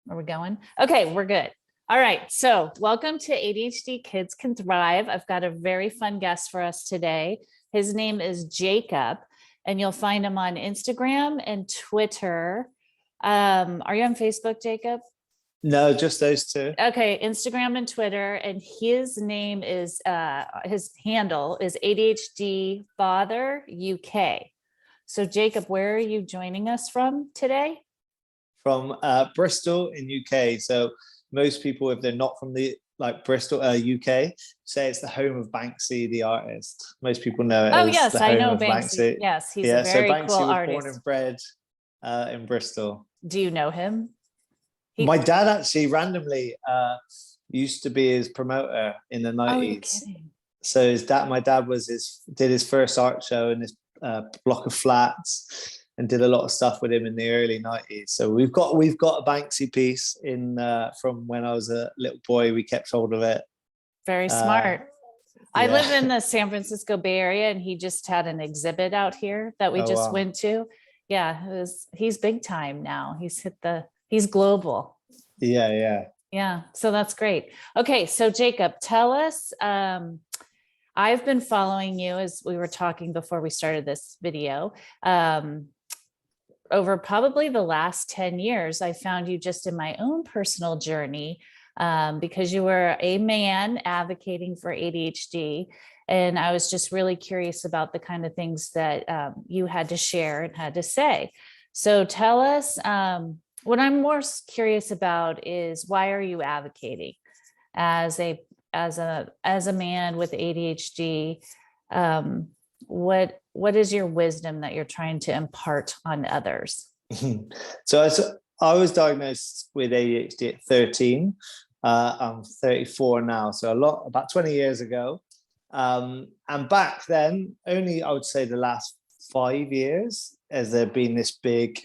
Are we going? Okay, we're good. All right. So, welcome to ADHD Kids Can Thrive. I've got a very fun guest for us today. His name is Jacob, and you'll find him on Instagram and Twitter. Are you on Facebook, Jacob? No, just those two. Okay, Instagram and Twitter. And his name is, his handle is ADHD Father UK. So, Jacob, where are you joining us from today? From Bristol in UK. So most people, if they're not from the Bristol, UK, say it's the home of Banksy, the artist. Most people know it Oh, as yes, the I home know of Banksy. Yes, he's Yeah, a so very Banksy cool was artist. born and bred in Bristol. Do you know him? My dad actually randomly used to be his promoter in the 90s. Oh, you're kidding. So my dad did his first art show in this block of flats and did a lot of stuff with him in the early 90s. So we've got a Banksy piece in from when I was a little boy. We kept hold of it. Very smart. I yeah. live in the San Francisco Bay Area, and he just had an exhibit out here that we just went to. Yeah, he's big time now. He's global. Yeah. So that's great. Okay, so Jacob, tell us, I've been following you as we were talking before we started this video. Over probably the last 10 years, I found you just in my own personal journey because you were a man advocating for ADHD. And I was just really curious about the kind of things that you had to share and had to say. So tell us, what I'm more curious about is, why are you advocating as a man with ADHD? What is your wisdom that you're trying to impart on others? So I was diagnosed with ADHD at 13. I'm 34 now, so about 20 years ago. And back then, only I would say the last 5 years, has there been this big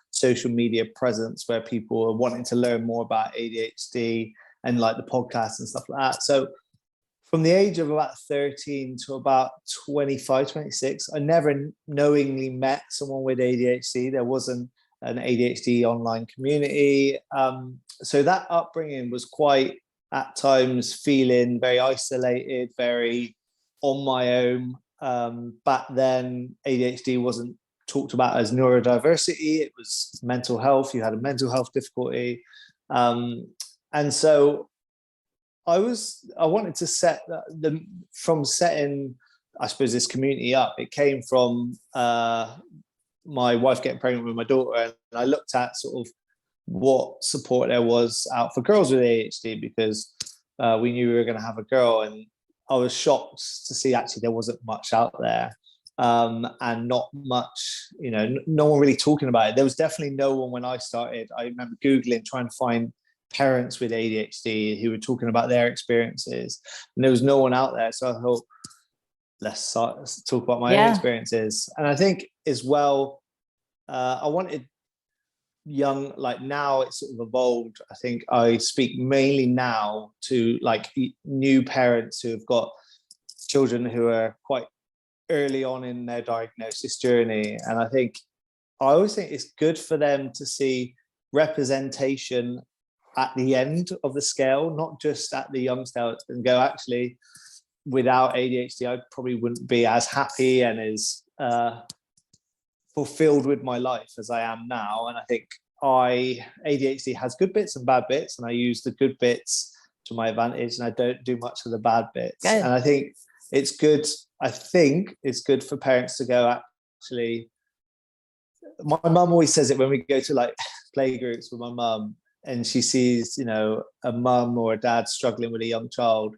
social media presence where people are wanting to learn more about ADHD and like the podcasts and stuff like that. So from the age of about 13 to about 25, 26, I never knowingly met someone with ADHD. There wasn't an ADHD online community. So that upbringing was quite, at times, feeling very isolated, very on my own. Back then, ADHD wasn't talked about as neurodiversity. It was mental health. You had a mental health difficulty. And so I wanted to from setting, I suppose, this community up. It came from my wife getting pregnant with my daughter, and I looked at sort of what support there was out for girls with ADHD, because we knew we were going to have a girl, and I was shocked to see actually there wasn't much out there, and not much, no one really talking about it. There was definitely no one when I started. I remember Googling, trying to find parents with ADHD who were talking about their experiences, and there was no one out there. So I thought, let's talk about my own experiences. And I think as well, I wanted young, now it's sort of evolved. I think I speak mainly now to new parents who have got children who are quite early on in their diagnosis journey. And I always think it's good for them to see representation at the end of the scale, not just at the young scale, and go, actually, without ADHD, I probably wouldn't be as happy and as fulfilled with my life as I am now. And I think ADHD has good bits and bad bits, and I use the good bits to my advantage, and I don't do much of the bad bits. Good. And I think it's good. I think it's good for parents to go, actually, my mum always says it when we go to play groups with my mum, and she sees, a mum or a dad struggling with a young child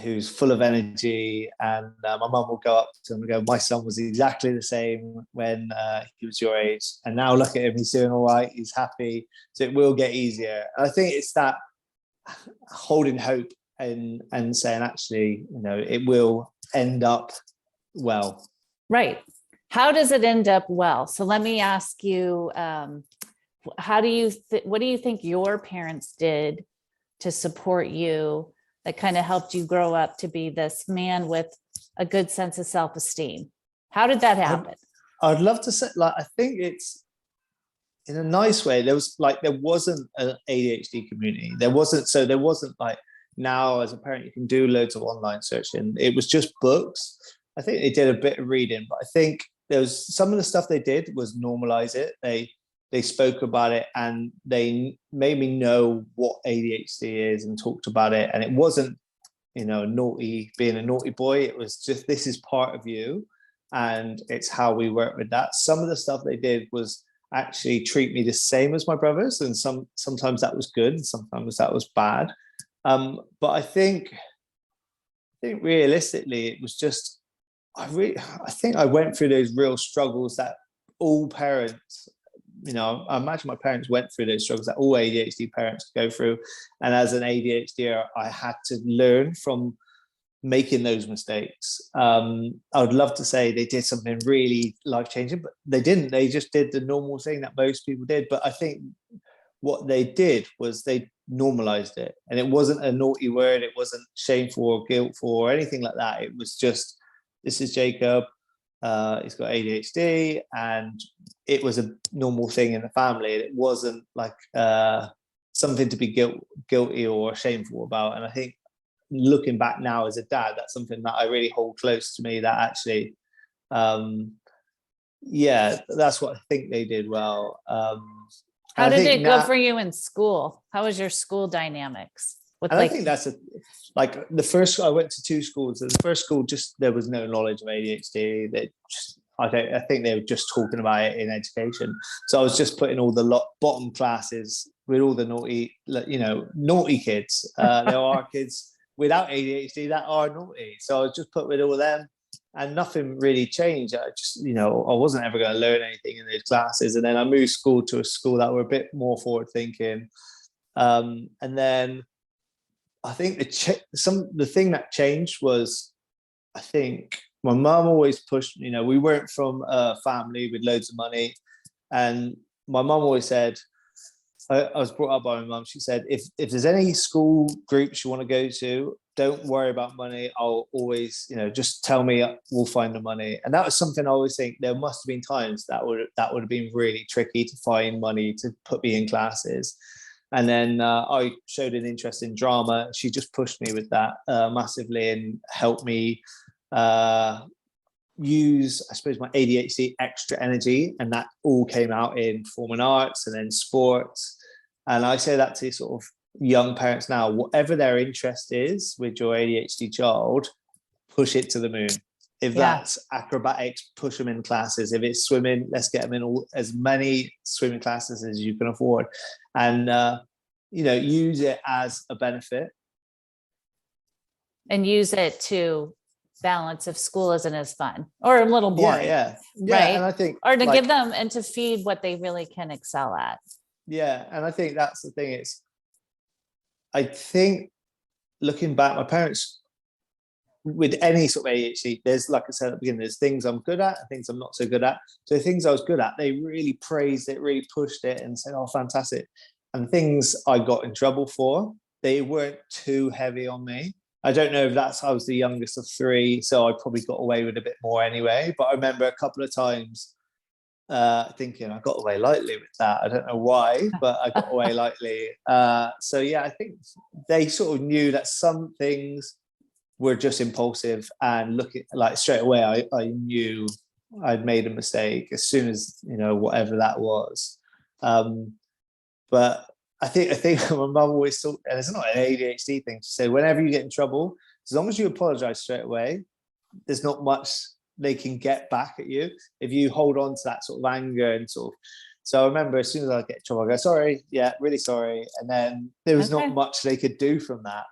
who's full of energy, and my mum will go up to him and go, my son was exactly the same when he was your age, and now look at him, he's doing all right, he's happy, so it will get easier. And I think it's that holding hope and saying, actually, it will end up well. Right. How does it end up well? So let me ask you, what do you think your parents did to support you that kind of helped you grow up to be this man with a good sense of self-esteem? How did that happen? I'd love to say, I think in a nice way. There wasn't an ADHD community. There wasn't like now as a parent you can do loads of online searching. It was just books. I think they did a bit of reading, but I think there was some of the stuff they did was normalize it. They spoke about it and they made me know what ADHD is and talked about it. And it wasn't, being a naughty boy. It was just, this is part of you and it's how we work with that. Some of the stuff they did was actually treat me the same as my brothers, and sometimes that was good and sometimes that was bad. But I think realistically it was just, I think I went through those real struggles that all parents, I imagine my parents went through those struggles that all ADHD parents go through. And as an ADHD, I had to learn from making those mistakes. I would love to say they did something really life-changing, but they didn't. They just did the normal thing that most people did. But I think what they did was they normalized it. And it wasn't a naughty word. It wasn't shameful or guiltful or anything like that. It was just, this is Jacob. He's got ADHD, and it was a normal thing in the family. It wasn't like something to be guilty or shameful about. And I think looking back now as a dad, that's something that I really hold close to me, that actually, that's what I think they did well. How did it go for you in school? How was your school dynamics? I think that's the first, I went to 2 schools, and the first school, just there was no knowledge of ADHD. I think they were just talking about it in education. So I was just putting all the bottom classes with all the naughty kids. There are kids without ADHD that are naughty. So I was just put with all them, and nothing really changed. I just, I wasn't ever going to learn anything in those classes. And then I moved school to a school that were a bit more forward thinking. And then I think the thing that changed was, I think my mum always pushed, we weren't from a family with loads of money. And my mum always said, I was brought up by my mum, she said, if there's any school groups you want to go to, don't worry about money. I'll always, just tell me, we'll find the money. And that was something I always think there must have been times that would have been really tricky to find money to put me in classes. And then I showed an interest in drama. She just pushed me with that massively and helped me use, I suppose, my ADHD extra energy. And that all came out in performing arts and then sports. And I say that to sort of young parents now, whatever their interest is with your ADHD child, push it to the moon. If that's acrobatics, push them in classes. If it's swimming, let's get them in as many swimming classes as you can afford. And, use it as a benefit. And use it to balance if school isn't as fun or a little boring. Yeah. Right. And I think, or to give them and to feed what they really can excel at. Yeah. And I think that's the thing. I think looking back, my parents, with any sort of ADHD, there's, like I said at the beginning, there's things I'm good at and things I'm not so good at. So the things I was good at, they really praised it, really pushed it and said, oh, fantastic. And things I got in trouble for, they weren't too heavy on me. I don't know if I was the youngest of 3, so I probably got away with a bit more anyway. But I remember a couple of times thinking I got away lightly with that. I don't know why, but I got away lightly. So yeah, I think they sort of knew that some things were just impulsive, and looking like straight away, I knew I'd made a mistake as soon as, whatever that was. But I think my mum always thought, and it's not an ADHD thing, she said, whenever you get in trouble, as long as you apologize straight away, there's not much they can get back at you if you hold on to that sort of anger and sort of. So I remember as soon as I get in trouble, I go, sorry, yeah, really sorry. And then there was not much they could do from that.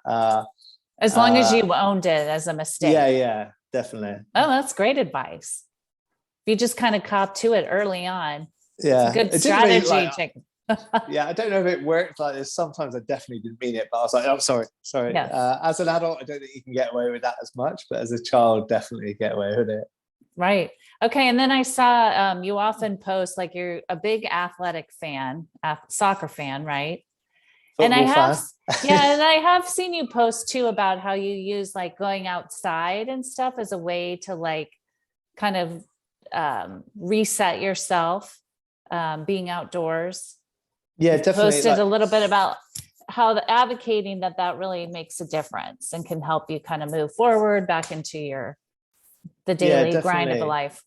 As long as you owned it as a mistake. Yeah, definitely. Oh, that's great advice. If you just kind of cop to it early on. Yeah. It's a good strategy. Yeah, I don't know if it worked like this. Sometimes I definitely didn't mean it, but I was like, I'm sorry. Yes. As an adult, I don't think you can get away with that as much, but as a child, definitely get away with it. Right. Okay. And then I saw you often post, like, you're a big athletic fan, soccer fan, right? Football and I have, fan. and I have seen you post too about how you use like going outside and stuff as a way to like kind of reset yourself being outdoors. Yeah, You've definitely. posted a little bit about how the advocating that really makes a difference and can help you kind of move forward back into the Yeah, daily grind of a definitely. life.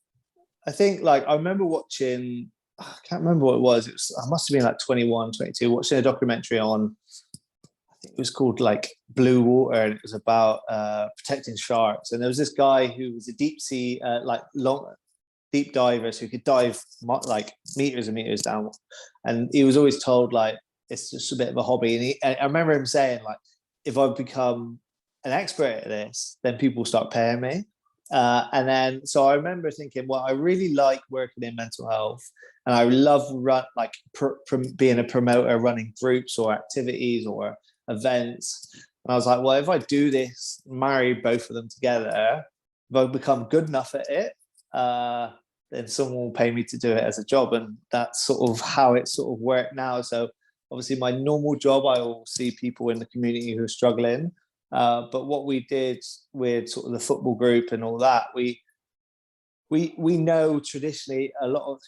I think like I remember watching, I can't remember what it was. I must have been like 21, 22, watching a documentary on, I think it was called like Blue Water, and it was about protecting sharks. And there was this guy who was a deep sea, like long, deep diver, so he could dive like meters and meters down. And he was always told like, it's just a bit of a hobby. And I remember him saying like, if I become an expert at this, then people start paying me. And then, so I remember thinking, well, I really like working in mental health, and I love being a promoter, running groups or activities or events. And I was like, well, if I do this, marry both of them together, if I become good enough at it, then someone will pay me to do it as a job. And that's sort of how it sort of worked now. So obviously my normal job, I will see people in the community who are struggling. But what we did with sort of the football group and all that, we know traditionally a lot of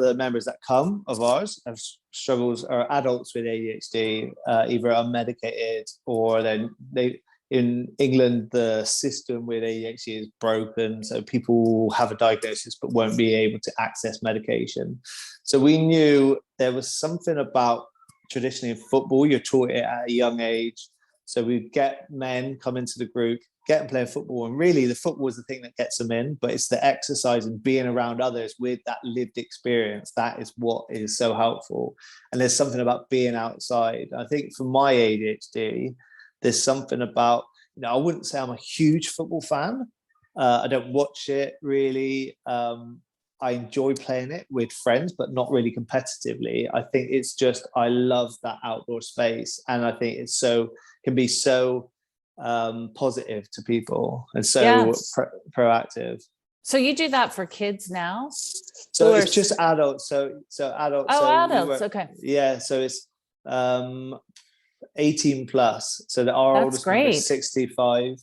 the members that come of ours have struggles, are adults with ADHD, either unmedicated or they in England the system with ADHD is broken, so people have a diagnosis but won't be able to access medication. So we knew there was something about traditionally in football, you're taught it at a young age. So we get men come into the group, get them playing football, and really the football is the thing that gets them in, but it's the exercise and being around others with that lived experience that is what is so helpful. And there's something about being outside. I think for my ADHD, there's something about, I wouldn't say I'm a huge football fan. I don't watch it really. I enjoy playing it with friends, but not really competitively. I think it's just, I love that outdoor space. And I think it's can be so positive to people and so proactive. So you do that for kids now? So it's just adults. So adults. Oh, so adults. Okay. Yeah. So it's 18 plus. So our oldest member is 65.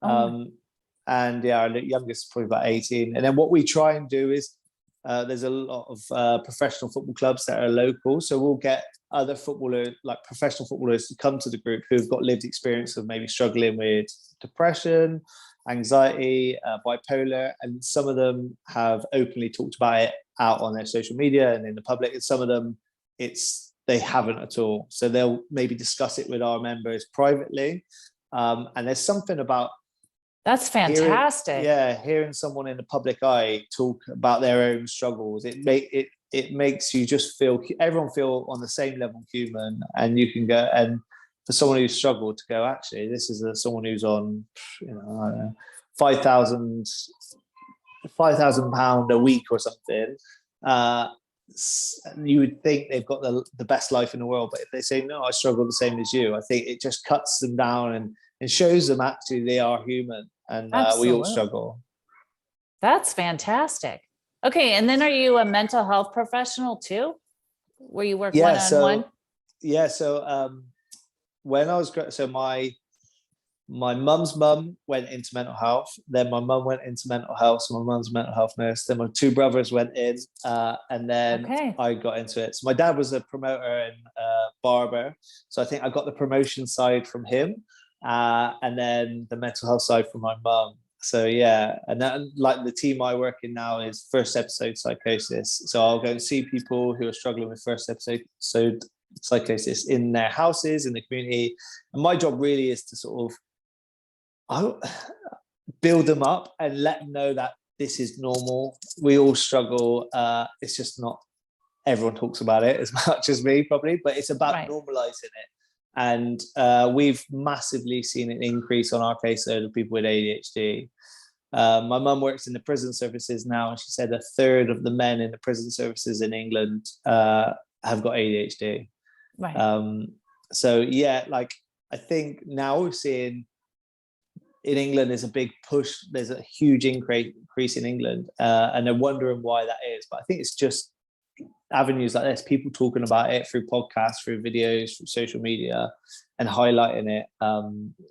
And yeah, our youngest is probably about 18. And then what we try and do is there's a lot of professional football clubs that are local. So we'll get other footballers, like professional footballers, to come to the group who've got lived experience of maybe struggling with depression, anxiety, bipolar. And some of them have openly talked about it out on their social media and in the public. And some of them, they haven't at all. So they'll maybe discuss it with our members privately. And there's something about that's fantastic. Hearing someone in the public eye talk about their own struggles, it makes you just everyone feel on the same level human, and you can go, and for someone who's struggled to go, actually, this is someone who's on, I don't know, £5,000 a week or something. You would think they've got the best life in the world, but if they say, no, I struggle the same as you, I think it just cuts them down and shows them actually they are human, and we all struggle. That's fantastic. Okay, and then are you a mental health professional too, where you work one-on-one? So when I was my mum's mum went into mental health, then my mum went into mental health, so my mum's a mental health nurse, then my two brothers went in, and then I got into it. So my dad was a promoter and barber, so I think I got the promotion side from him, and then the mental health side from my mum. So yeah, and then like the team I work in now is first episode psychosis. So I'll go and see people who are struggling with first episode psychosis in their houses, in the community. And my job really is to sort of build them up and let them know that this is normal. We all struggle. It's just not everyone talks about it as much as me probably, but it's about normalizing it. And we've massively seen an increase on our caseload of people with ADHD. My mum works in the prison services now, and she said a third of the men in the prison services in England have got ADHD. So yeah, like I think now we're seeing in England there's a big push. There's a huge increase in England, and they're wondering why that is. But I think it's just avenues like this, people talking about it through podcasts, through videos, through social media, and highlighting it,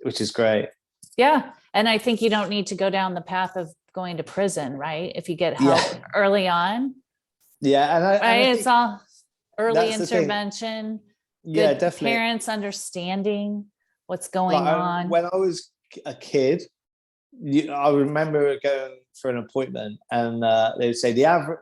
which is great. Yeah. And I think you don't need to go down the path of going to prison, right? If you get help early on. Yeah, and I Right? It's think all early that's the thing. intervention, Yeah, good definitely. parents understanding what's going Like on. when I was a kid, I remember going for an appointment, and they would say the average,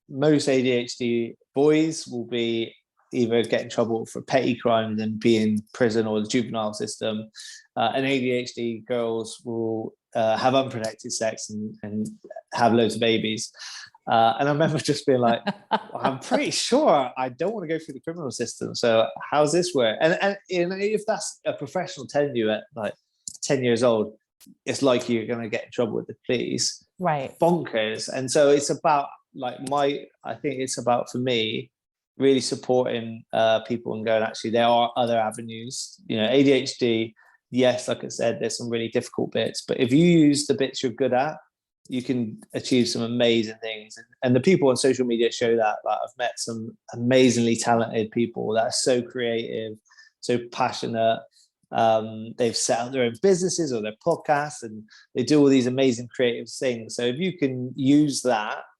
most ADHD boys will be either get in trouble for petty crimes and be in prison or the juvenile system, and ADHD girls will have unprotected sex and have loads of babies. And I remember just being like, I'm pretty sure I don't want to go through the criminal system. So how's this work? And if that's a professional telling you at like 10 years old, it's like you're going to get in trouble with the police. Right. Bonkers. And so it's about I think it's about, for me, really supporting people and going, actually, there are other avenues. ADHD, yes, like I said, there's some really difficult bits, but if you use the bits you're good at, you can achieve some amazing things. And the people on social media show that. Like, I've met some amazingly talented people that are so creative, so passionate. They've set up their own businesses or their podcasts, and they do all these amazing creative things. So if you can use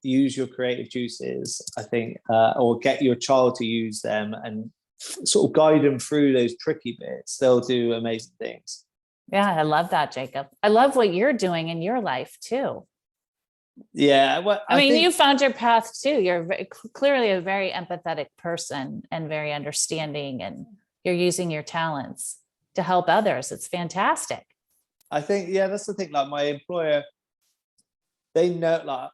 your creative juices, I think, or get your child to use them and sort of guide them through those tricky bits, they'll do amazing things. Yeah, I love that, Jacob. I love what you're doing in your life too. Yeah, well, I mean, think, you found your path too. You're clearly a very empathetic person and very understanding, and you're using your talents to help others. It's fantastic. I think, yeah, that's the thing. Like, my employer, they know, like,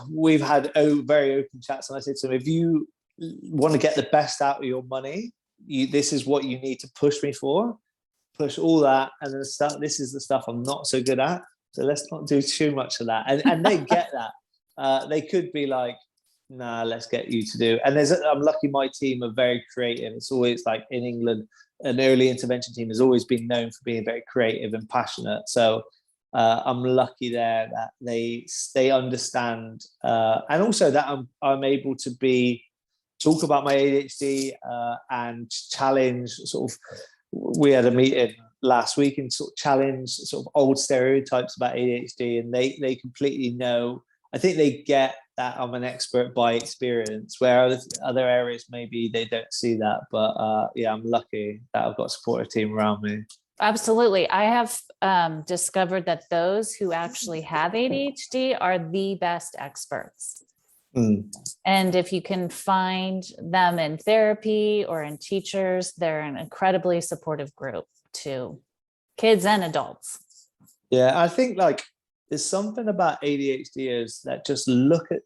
we've had very open chats, and I said to them, if you want to get the best out of your money, this is what you need to push me for. Push all that, and then stuff. This is the stuff I'm not so good at. So let's not do too much of that. And they get that. They could be like, nah, let's get you to do. And I'm lucky my team are very creative. It's always like in England, an early intervention team has always been known for being very creative and passionate. So I'm lucky there that they understand, and also that I'm able to talk about my ADHD and challenge sort of. We had a meeting last week and sort of challenge sort of old stereotypes about ADHD, and they completely know. I think they get that I'm an expert by experience, where other areas maybe they don't see that. But yeah, I'm lucky that I've got a supportive team around me. Absolutely. I have discovered that those who actually have ADHD are the best experts. And if you can find them in therapy or in teachers, they're an incredibly supportive group to kids and adults. Yeah, I think like there's something about ADHDers that just look at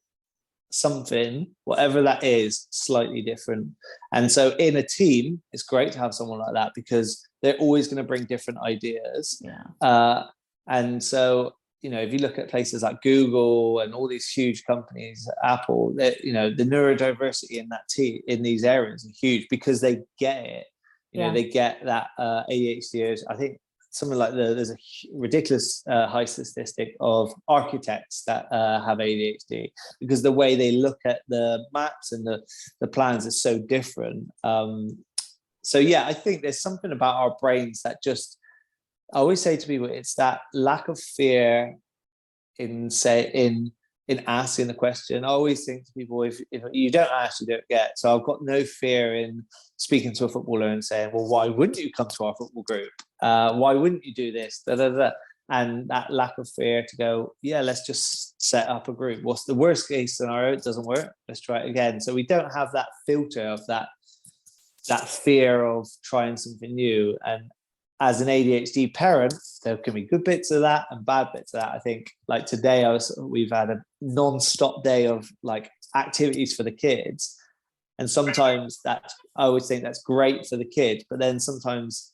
something, whatever that is, slightly different. And so in a team, it's great to have someone like that because they're always going to bring different ideas. Yeah. And so, if you look at places like Google and all these huge companies, Apple, the neurodiversity in that team in these areas is huge because they get it. They get that ADHD. I think something like there's a ridiculous high statistic of architects that have ADHD because the way they look at the maps and the plans is so different. So yeah, I think there's something about our brains that just, I always say to people, it's that lack of fear in asking the question. I always think to people, if you don't ask, you don't get. So I've got no fear in speaking to a footballer and saying, well, why wouldn't you come to our football group? Why wouldn't you do this? Da, da, da. And that lack of fear to go, yeah, let's just set up a group. What's the worst case scenario? It doesn't work. Let's try it again. So we don't have that filter of that fear of trying something new. And as an ADHD parent, there can be good bits of that and bad bits of that. I think like today we've had a non-stop day of like activities for the kids. And sometimes I always think that's great for the kids, but then sometimes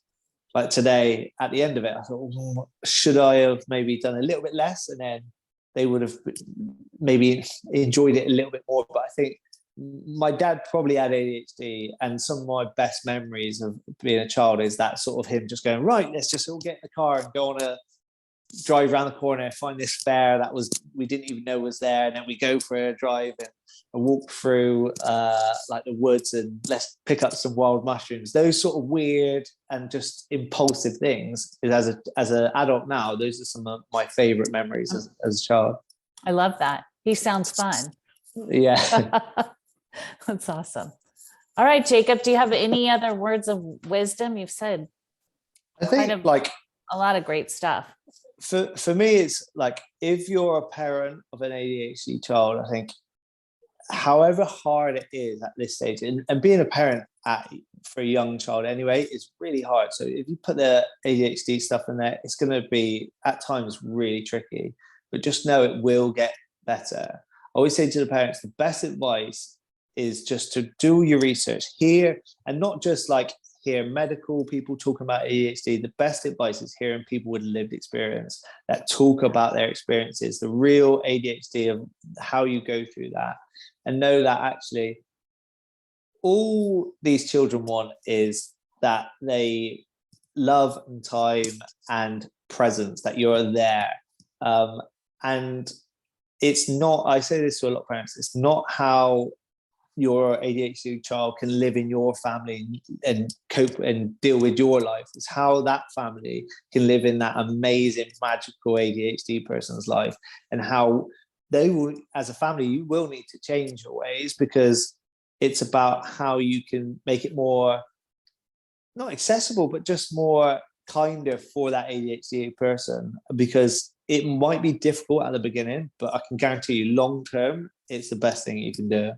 like today at the end of it, I thought, should I have maybe done a little bit less? And then they would have maybe enjoyed it a little bit more. But I think my dad probably had ADHD, and some of my best memories of being a child is that sort of him just going, right, let's just all get in the car and go on a drive around the corner, find this fair that we didn't even know was there, and then we go for a drive and a walk through like the woods and let's pick up some wild mushrooms. Those sort of weird and just impulsive things. As an adult now, those are some of my favorite memories as a child. I love that. He sounds fun. Yeah. That's awesome. All right, Jacob, do you have any other words of wisdom? You've said I kind think of like a lot of great stuff. for me, it's like if you're a parent of an ADHD child, I think however hard it is at this stage, and being a parent for a young child anyway is really hard. So if you put the ADHD stuff in there, it's going to be at times really tricky, but just know it will get better. I always say to the parents, the best advice is just to do your research here, and not just like hear medical people talking about ADHD. The best advice is hearing people with lived experience that talk about their experiences, the real ADHD of how you go through that, and know that actually all these children want is that they love and time and presence, that you're there. And it's not, I say this to a lot of parents, it's not how your ADHD child can live in your family and cope and deal with your life. It's how that family can live in that amazing, magical ADHD person's life, and how they will, as a family, you will need to change your ways, because it's about how you can make it more, not accessible, but just more kinder for that ADHD person, because it might be difficult at the beginning, but I can guarantee you long term, it's the best thing you can do.